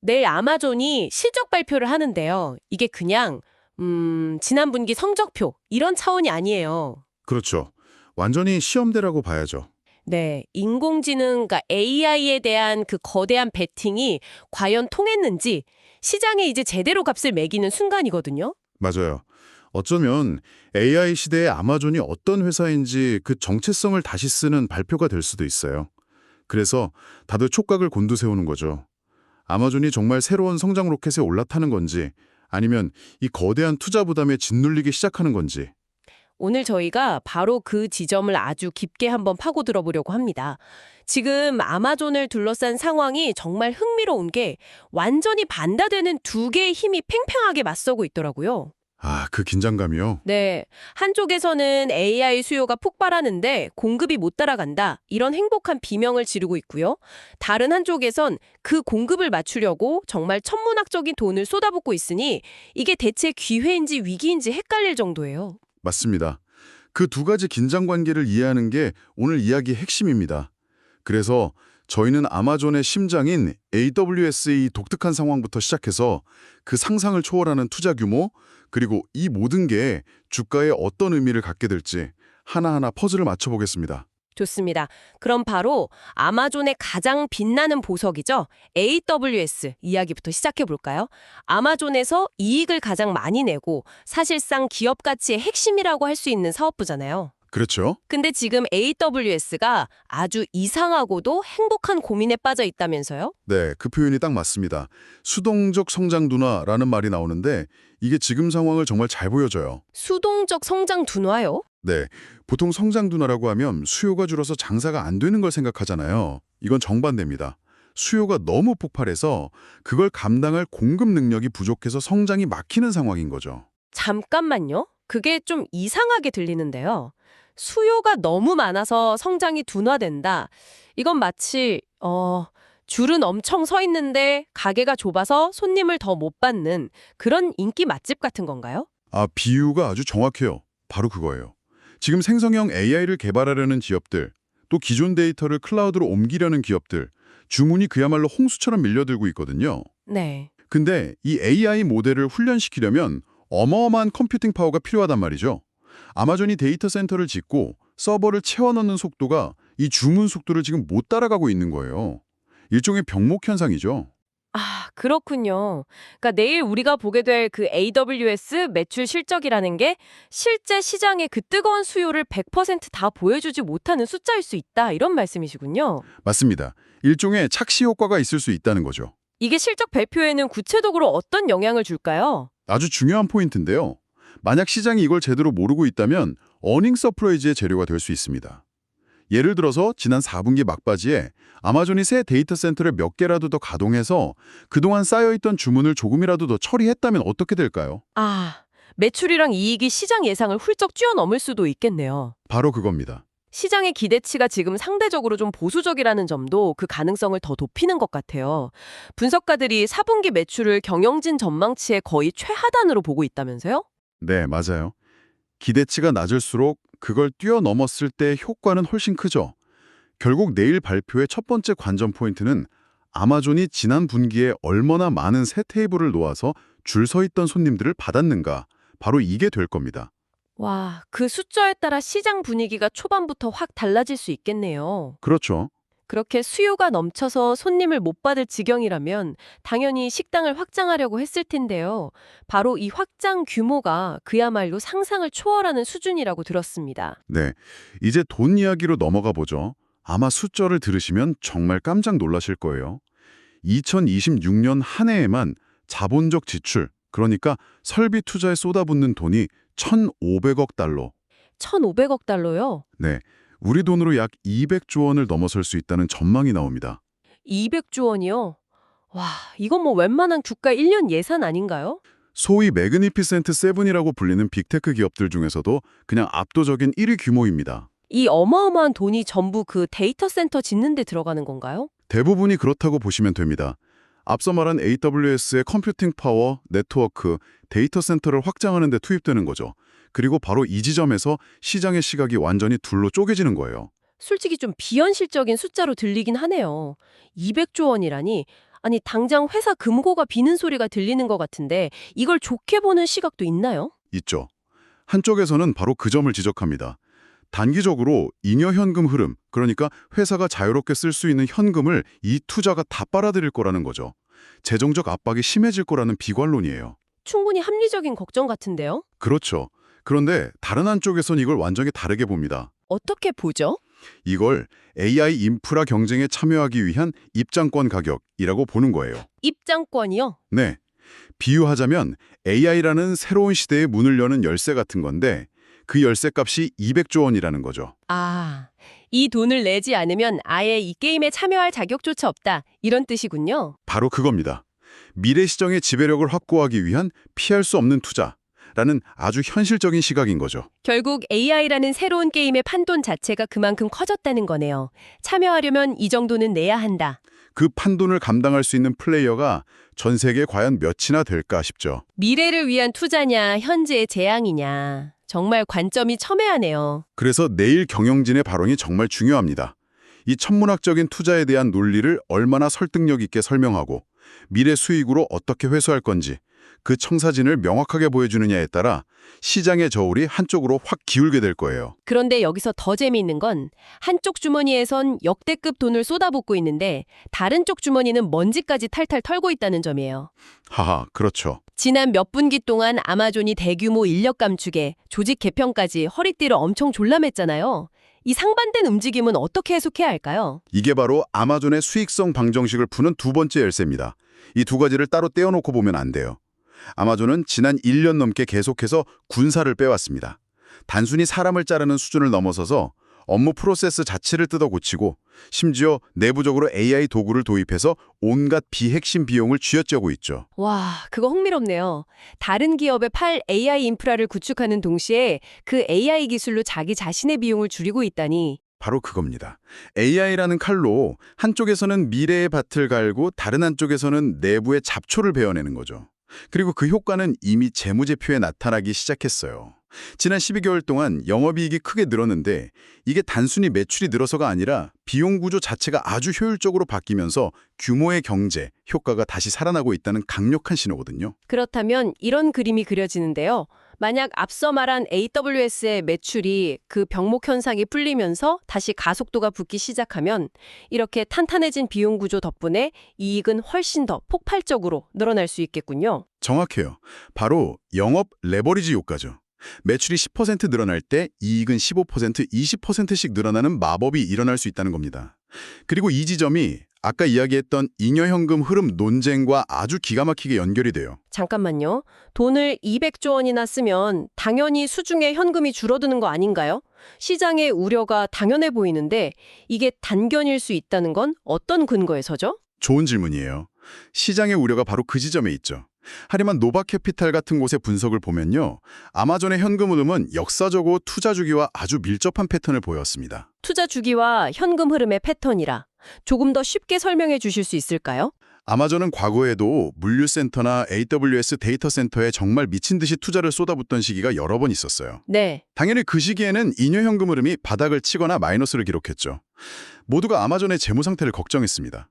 내일 아마존이 실적 발표를 하는데요. 이게 그냥 지난 분기 성적표 이런 차원이 아니에요. 그렇죠. 완전히 시험대라고 봐야죠. 네, 인공지능, 그러니까 AI에 대한 그 거대한 베팅이 과연 통했는지 시장에 이제 제대로 값을 매기는 순간이거든요. 맞아요. 어쩌면 AI 시대의 아마존이 어떤 회사인지 그 정체성을 다시 쓰는 발표가 될 수도 있어요. 그래서 다들 촉각을 곤두세우는 거죠. 아마존이 정말 새로운 성장 로켓에 올라타는 건지 아니면 이 거대한 투자 부담에 짓눌리기 시작하는 건지. 오늘 저희가 바로 그 지점을 아주 깊게 한번 파고들어 보려고 합니다. 지금 아마존을 둘러싼 상황이 정말 흥미로운 게 완전히 반대되는 두 개의 힘이 팽팽하게 맞서고 있더라고요. 아, 그 긴장감이요? 네, 한쪽에서는 AI 수요가 폭발하는데 공급이 못 따라간다, 이런 행복한 비명을 지르고 있고요. 다른 한쪽에선 그 공급을 맞추려고 정말 천문학적인 돈을 쏟아붓고 있으니 이게 대체 기회인지 위기인지 헷갈릴 정도예요. 맞습니다. 그 두 가지 긴장 관계를 이해하는 게 오늘 이야기의 핵심입니다. 그래서 저희는 아마존의 심장인 AWS의 독특한 상황부터 시작해서 그 상상을 초월하는 투자 규모, 그리고 이 모든 게 주가에 어떤 의미를 갖게 될지 하나하나 퍼즐을 맞춰보겠습니다. 좋습니다. 그럼 바로 아마존의 가장 빛나는 보석이죠. AWS 이야기부터 시작해 볼까요? 아마존에서 이익을 가장 많이 내고 사실상 기업 가치의 핵심이라고 할 수 있는 사업부잖아요. 그렇죠? 근데 지금 AWS가 아주 이상하고도 행복한 고민에 빠져 있다면서요? 네, 그 표현이 딱 맞습니다. 수동적 성장 둔화라는 말이 나오는데 이게 지금 상황을 정말 잘 보여줘요. 수동적 성장 둔화요? 네, 보통 성장 둔화라고 하면 수요가 줄어서 장사가 안 되는 걸 생각하잖아요. 이건 정반대입니다. 수요가 너무 폭발해서 그걸 감당할 공급 능력이 부족해서 성장이 막히는 상황인 거죠. 잠깐만요. 그게 좀 이상하게 들리는데요. 수요가 너무 많아서 성장이 둔화된다. 이건 마치 줄은 엄청 서 있는데 가게가 좁아서 손님을 더 못 받는 그런 인기 맛집 같은 건가요? 아, 비유가 아주 정확해요. 바로 그거예요. 지금 생성형 AI를 개발하려는 기업들, 또 기존 데이터를 클라우드로 옮기려는 기업들, 주문이 그야말로 홍수처럼 밀려들고 있거든요. 네. 근데 이 AI 모델을 훈련시키려면 어마어마한 컴퓨팅 파워가 필요하단 말이죠. 아마존이 데이터 센터를 짓고 서버를 채워넣는 속도가 이 주문 속도를 지금 못 따라가고 있는 거예요. 일종의 병목 현상이죠. 아, 그렇군요. 그러니까 내일 우리가 보게 될 그 AWS 매출 실적이라는 게 실제 시장의 그 뜨거운 수요를 100%다 보여주지 못하는 숫자일 수 있다, 이런 말씀이시군요. 맞습니다. 일종의 착시 효과가 있을 수 있다는 거죠. 이게 실적 발표에는 구체적으로 어떤 영향을 줄까요? 아주 중요한 포인트인데요. 만약 시장이 이걸 제대로 모르고 있다면 어닝 서프라이즈의 재료가 될 수 있습니다. 예를 들어서 지난 4분기 막바지에 아마존이 새 데이터 센터를 몇 개라도 더 가동해서 그동안 쌓여있던 주문을 조금이라도 더 처리했다면 어떻게 될까요? 아, 매출이랑 이익이 시장 예상을 훌쩍 뛰어넘을 수도 있겠네요. 바로 그겁니다. 시장의 기대치가 지금 상대적으로 좀 보수적이라는 점도 그 가능성을 더 높이는 것 같아요. 분석가들이 4분기 매출을 경영진 전망치의 거의 최하단으로 보고 있다면서요? 네, 맞아요. 기대치가 낮을수록 그걸 뛰어넘었을 때 효과는 훨씬 크죠. 결국 내일 발표의 첫 번째 관전 포인트는 아마존이 지난 분기에 얼마나 많은 새 테이블을 놓아서 줄 서 있던 손님들을 받았는가, 바로 이게 될 겁니다. 와, 그 숫자에 따라 시장 분위기가 초반부터 확 달라질 수 있겠네요. 그렇죠. 그렇게 수요가 넘쳐서 손님을 못 받을 지경이라면 당연히 식당을 확장하려고 했을 텐데요. 바로 이 확장 규모가 그야말로 상상을 초월하는 수준이라고 들었습니다. 네, 이제 돈 이야기로 넘어가 보죠. 아마 숫자를 들으시면 정말 깜짝 놀라실 거예요. 2026년 한 해에만 자본적 지출, 그러니까 설비 투자에 쏟아붓는 돈이 1,500억 달러. 1,500억 달러요? 네, 우리 돈으로 약 200조 원을 넘어설 수 있다는 전망이 나옵니다. 200조 원이요? 와, 이건 뭐 웬만한 국가 1년 예산 아닌가요? 소위 매그니피센트 세븐이라고 불리는 빅테크 기업들 중에서도 그냥 압도적인 1위 규모입니다. 이 어마어마한 돈이 전부 그 데이터 센터 짓는 데 들어가는 건가요? 대부분이 그렇다고 보시면 됩니다. 앞서 말한 AWS의 컴퓨팅 파워, 네트워크, 데이터 센터를 확장하는 데 투입되는 거죠. 그리고 바로 이 지점에서 시장의 시각이 완전히 둘로 쪼개지는 거예요. 솔직히 좀 비현실적인 숫자로 들리긴 하네요. 200조 원이라니. 아니, 당장 회사 금고가 비는 소리가 들리는 것 같은데 이걸 좋게 보는 시각도 있나요? 있죠. 한쪽에서는 바로 그 점을 지적합니다. 단기적으로 잉여 현금 흐름, 그러니까 회사가 자유롭게 쓸 수 있는 현금을 이 투자가 다 빨아들일 거라는 거죠. 재정적 압박이 심해질 거라는 비관론이에요. 충분히 합리적인 걱정 같은데요? 그렇죠. 그런데 다른 한쪽에선 이걸 완전히 다르게 봅니다. 어떻게 보죠? 이걸 AI 인프라 경쟁에 참여하기 위한 입장권 가격이라고 보는 거예요. 입장권이요? 네. 비유하자면 AI라는 새로운 시대의 문을 여는 열쇠 같은 건데 그 열쇠 값이 200조 원이라는 거죠. 아, 이 돈을 내지 않으면 아예 이 게임에 참여할 자격조차 없다. 이런 뜻이군요. 바로 그겁니다. 미래 시장의 지배력을 확보하기 위한 피할 수 없는 투자라는 아주 현실적인 시각인 거죠. 결국 AI라는 새로운 게임의 판돈 자체가 그만큼 커졌다는 거네요. 참여하려면 이 정도는 내야 한다. 그 판돈을 감당할 수 있는 플레이어가 전 세계에 과연 몇이나 될까 싶죠. 미래를 위한 투자냐, 현재의 재앙이냐. 정말 관점이 첨예하네요. 그래서 내일 경영진의 발언이 정말 중요합니다. 이 천문학적인 투자에 대한 논리를 얼마나 설득력 있게 설명하고 미래 수익으로 어떻게 회수할 건지 그 청사진을 명확하게 보여주느냐에 따라 시장의 저울이 한쪽으로 확 기울게 될 거예요. 그런데 여기서 더 재미있는 건 한쪽 주머니에선 역대급 돈을 쏟아붓고 있는데 다른 쪽 주머니는 먼지까지 탈탈 털고 있다는 점이에요. 하하, 그렇죠. 지난 몇 분기 동안 아마존이 대규모 인력 감축에 조직 개편까지 허리띠를 엄청 졸라맸잖아요. 이 상반된 움직임은 어떻게 해석해야 할까요? 이게 바로 아마존의 수익성 방정식을 푸는 두 번째 열쇠입니다. 이 두 가지를 따로 떼어놓고 보면 안 돼요. 아마존은 지난 1년 넘게 계속해서 군사를 빼왔습니다. 단순히 사람을 자르는 수준을 넘어서서 업무 프로세스 자체를 뜯어 고치고 심지어 내부적으로 AI 도구를 도입해서 온갖 비핵심 비용을 쥐어짜고 있죠. 와, 그거 흥미롭네요. 다른 기업의 팔 AI 인프라를 구축하는 동시에 그 AI 기술로 자기 자신의 비용을 줄이고 있다니. 바로 그겁니다. AI라는 칼로 한쪽에서는 미래의 밭을 갈고 다른 한쪽에서는 내부의 잡초를 베어내는 거죠. 그리고 그 효과는 이미 재무제표에 나타나기 시작했어요. 지난 12개월 동안 영업이익이 크게 늘었는데 이게 단순히 매출이 늘어서가 아니라 비용 구조 자체가 아주 효율적으로 바뀌면서 규모의 경제, 효과가 다시 살아나고 있다는 강력한 신호거든요. 그렇다면 이런 그림이 그려지는데요. 만약 앞서 말한 AWS의 매출이 그 병목 현상이 풀리면서 다시 가속도가 붙기 시작하면 이렇게 탄탄해진 비용 구조 덕분에 이익은 훨씬 더 폭발적으로 늘어날 수 있겠군요. 정확해요. 바로 영업 레버리지 효과죠. 매출이 10% 늘어날 때 이익은 15%, 20%씩 늘어나는 마법이 일어날 수 있다는 겁니다. 그리고 이 지점이 아까 이야기했던 잉여현금 흐름 논쟁과 아주 기가 막히게 연결이 돼요. 잠깐만요. 돈을 200조 원이나 쓰면 당연히 수중에 현금이 줄어드는 거 아닌가요? 시장의 우려가 당연해 보이는데 이게 단견일 수 있다는 건 어떤 근거에서죠? 좋은 질문이에요. 시장의 우려가 바로 그 지점에 있죠. 하지만 노바캐피탈 같은 곳의 분석을 보면요. 아마존의 현금 흐름은 역사적으로 투자 주기와 아주 밀접한 패턴을 보였습니다. 투자 주기와 현금 흐름의 패턴이라 조금 더 쉽게 설명해 주실 수 있을까요? 아마존은 과거에도 물류센터나 AWS 데이터 센터에 정말 미친 듯이 투자를 쏟아붓던 시기가 여러 번 있었어요. 네. 당연히 그 시기에는 잉여 현금 흐름이 바닥을 치거나 마이너스를 기록했죠. 모두가 아마존의 재무 상태를 걱정했습니다.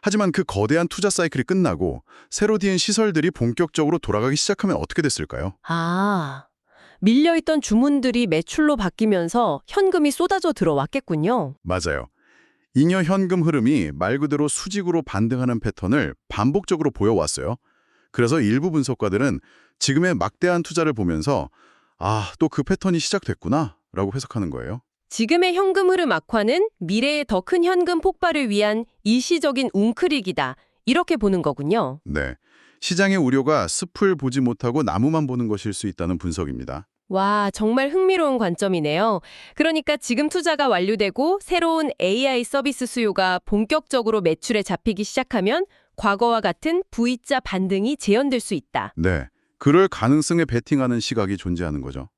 하지만 그 거대한 투자 사이클이 끝나고 새로 디은 시설들이 본격적으로 돌아가기 시작하면 어떻게 됐을까요? 아, 밀려있던 주문들이 매출로 바뀌면서 현금이 쏟아져 들어왔겠군요. 맞아요. 잉여 현금 흐름이 말 그대로 수직으로 반등하는 패턴을 반복적으로 보여왔어요. 그래서 일부 분석가들은 지금의 막대한 투자를 보면서 또 그 패턴이 시작됐구나 라고 해석하는 거예요. 지금의 현금 흐름 악화는 미래의 더 큰 현금 폭발을 위한 일시적인 웅크리기다. 이렇게 보는 거군요. 네, 시장의 우려가 숲을 보지 못하고 나무만 보는 것일 수 있다는 분석입니다. 와, 정말 흥미로운 관점이네요. 그러니까 지금 투자가 완료되고 새로운 AI 서비스 수요가 본격적으로 매출에 잡히기 시작하면 과거와 같은 V자 반등이 재현될 수 있다. 네, 그럴 가능성에 베팅하는 시각이 존재하는 거죠.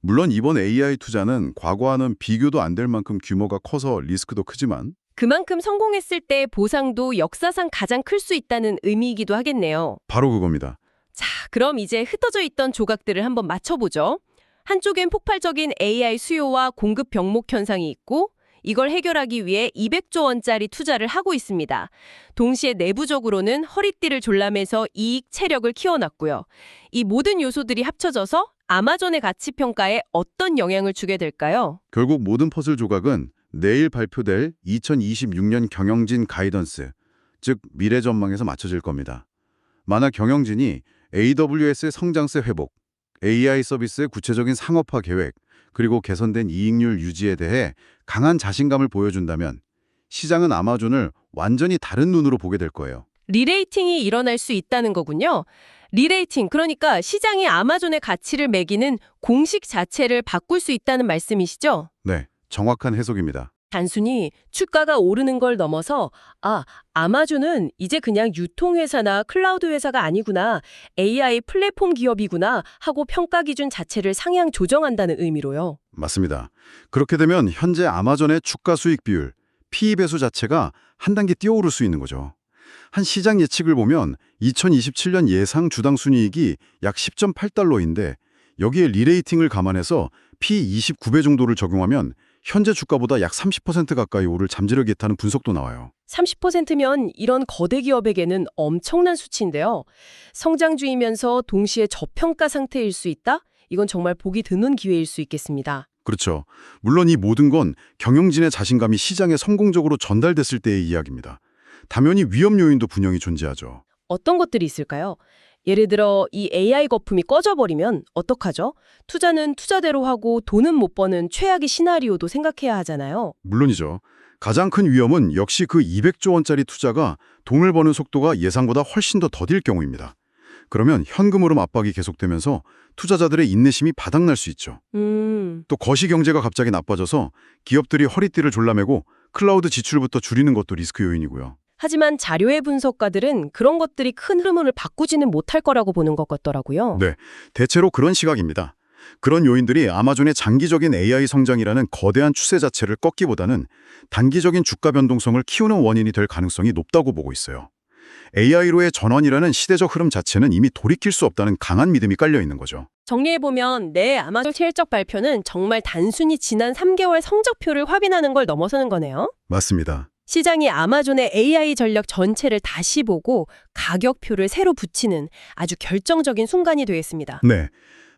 물론 이번 AI 투자는 과거와는 비교도 안 될 만큼 규모가 커서 리스크도 크지만 그만큼 성공했을 때 보상도 역사상 가장 클 수 있다는 의미이기도 하겠네요. 바로 그겁니다. 자, 그럼 이제 흩어져 있던 조각들을 한번 맞춰보죠. 한쪽엔 폭발적인 AI 수요와 공급 병목 현상이 있고 이걸 해결하기 위해 200조 원짜리 투자를 하고 있습니다. 동시에 내부적으로는 허리띠를 졸라매서 이익 체력을 키워놨고요. 이 모든 요소들이 합쳐져서 아마존의 가치 평가에 어떤 영향을 주게 될까요? 결국 모든 퍼즐 조각은 내일 발표될 2026년 경영진 가이던스, 즉 미래 전망에서 맞춰질 겁니다. 만약 경영진이 AWS의 성장세 회복, AI 서비스의 구체적인 상업화 계획, 그리고 개선된 이익률 유지에 대해 강한 자신감을 보여준다면 시장은 아마존을 완전히 다른 눈으로 보게 될 거예요. 리레이팅이 일어날 수 있다는 거군요. 리레이팅, 그러니까 시장이 아마존의 가치를 매기는 공식 자체를 바꿀 수 있다는 말씀이시죠? 네, 정확한 해석입니다. 단순히 주가가 오르는 걸 넘어서 아마존은 이제 그냥 유통회사나 클라우드 회사가 아니구나, AI 플랫폼 기업이구나 하고 평가 기준 자체를 상향 조정한다는 의미로요. 맞습니다. 그렇게 되면 현재 아마존의 주가 수익 비율, PE 배수 자체가 한 단계 뛰어오를 수 있는 거죠. 한 시장 예측을 보면 2027년 예상 주당 순이익이 약 10.8달러인데 여기에 리레이팅을 감안해서 PE 29배 정도를 적용하면 현재 주가보다 약 30% 가까이 오를 잠재력이 있다는 분석도 나와요. 30%면 이런 거대 기업에게는 엄청난 수치인데요. 성장주이면서 동시에 저평가 상태일 수 있다? 이건 정말 보기 드문 기회일 수 있겠습니다. 그렇죠. 물론 이 모든 건 경영진의 자신감이 시장에 성공적으로 전달됐을 때의 이야기입니다. 당연히 위험 요인도 분명히 존재하죠. 어떤 것들이 있을까요? 예를 들어 이 AI 거품이 꺼져버리면 어떡하죠? 투자는 투자대로 하고 돈은 못 버는 최악의 시나리오도 생각해야 하잖아요. 물론이죠. 가장 큰 위험은 역시 그 200조 원짜리 투자가 돈을 버는 속도가 예상보다 훨씬 더 더딜 경우입니다. 그러면 현금 흐름 압박이 계속되면서 투자자들의 인내심이 바닥날 수 있죠. 또 거시 경제가 갑자기 나빠져서 기업들이 허리띠를 졸라매고 클라우드 지출부터 줄이는 것도 리스크 요인이고요. 하지만 자료의 분석가들은 그런 것들이 큰 흐름을 바꾸지는 못할 거라고 보는 것 같더라고요. 네, 대체로 그런 시각입니다. 그런 요인들이 아마존의 장기적인 AI 성장이라는 거대한 추세 자체를 꺾기보다는 단기적인 주가 변동성을 키우는 원인이 될 가능성이 높다고 보고 있어요. AI로의 전환이라는 시대적 흐름 자체는 이미 돌이킬 수 없다는 강한 믿음이 깔려 있는 거죠. 정리해보면 아마존 실적 발표는 정말 단순히 지난 3개월 성적표를 확인하는 걸 넘어서는 거네요. 맞습니다. 시장이 아마존의 AI 전략 전체를 다시 보고 가격표를 새로 붙이는 아주 결정적인 순간이 되겠습니다. 네,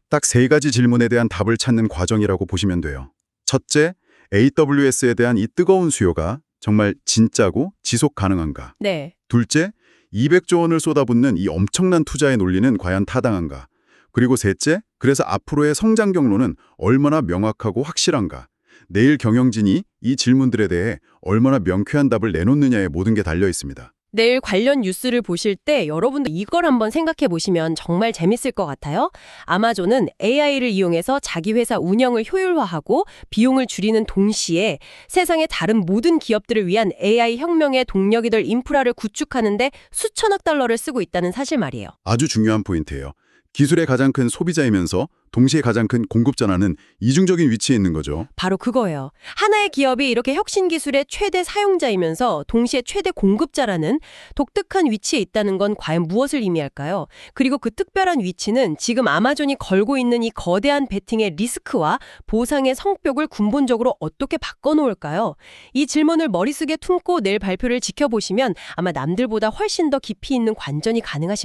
딱 세 가지 질문에 대한 답을 찾는 과정이라고 보시면 돼요. 첫째, AWS에 대한 이 뜨거운 수요가 정말 진짜고 지속 가능한가? 네. 둘째, 200조 원을 쏟아붓는 이 엄청난 투자의 논리는 과연 타당한가? 그리고 셋째, 그래서 앞으로의 성장 경로는 얼마나 명확하고 확실한가? 내일 경영진이 이 질문들에 대해 얼마나 명쾌한 답을 내놓느냐에 모든 게 달려 있습니다. 내일 관련 뉴스를 보실 때 여러분들 이걸 한번 생각해 보시면 정말 재밌을 것 같아요. 아마존은 AI를 이용해서 자기 회사 운영을 효율화하고 비용을 줄이는 동시에 세상의 다른 모든 기업들을 위한 AI 혁명의 동력이 될 인프라를 구축하는 데 수천억 달러를 쓰고 있다는 사실 말이에요. 아주 중요한 포인트예요. 기술의 가장 큰 소비자이면서 동시에 가장 큰 공급자라는 이중적인 위치에 있는 거죠. 바로 그거예요. 하나의 기업이 이렇게 혁신 기술의 최대 사용자이면서 동시에 최대 공급자라는 독특한 위치에 있다는 건 과연 무엇을 의미할까요? 그리고 그 특별한 위치는 지금 아마존이 걸고 있는 이 거대한 베팅의 리스크와 보상의 성격을 근본적으로 어떻게 바꿔놓을까요? 이 질문을 머릿속에 품고 내일 발표를 지켜보시면 아마 남들보다 훨씬 더 깊이 있는 관전이 가능하실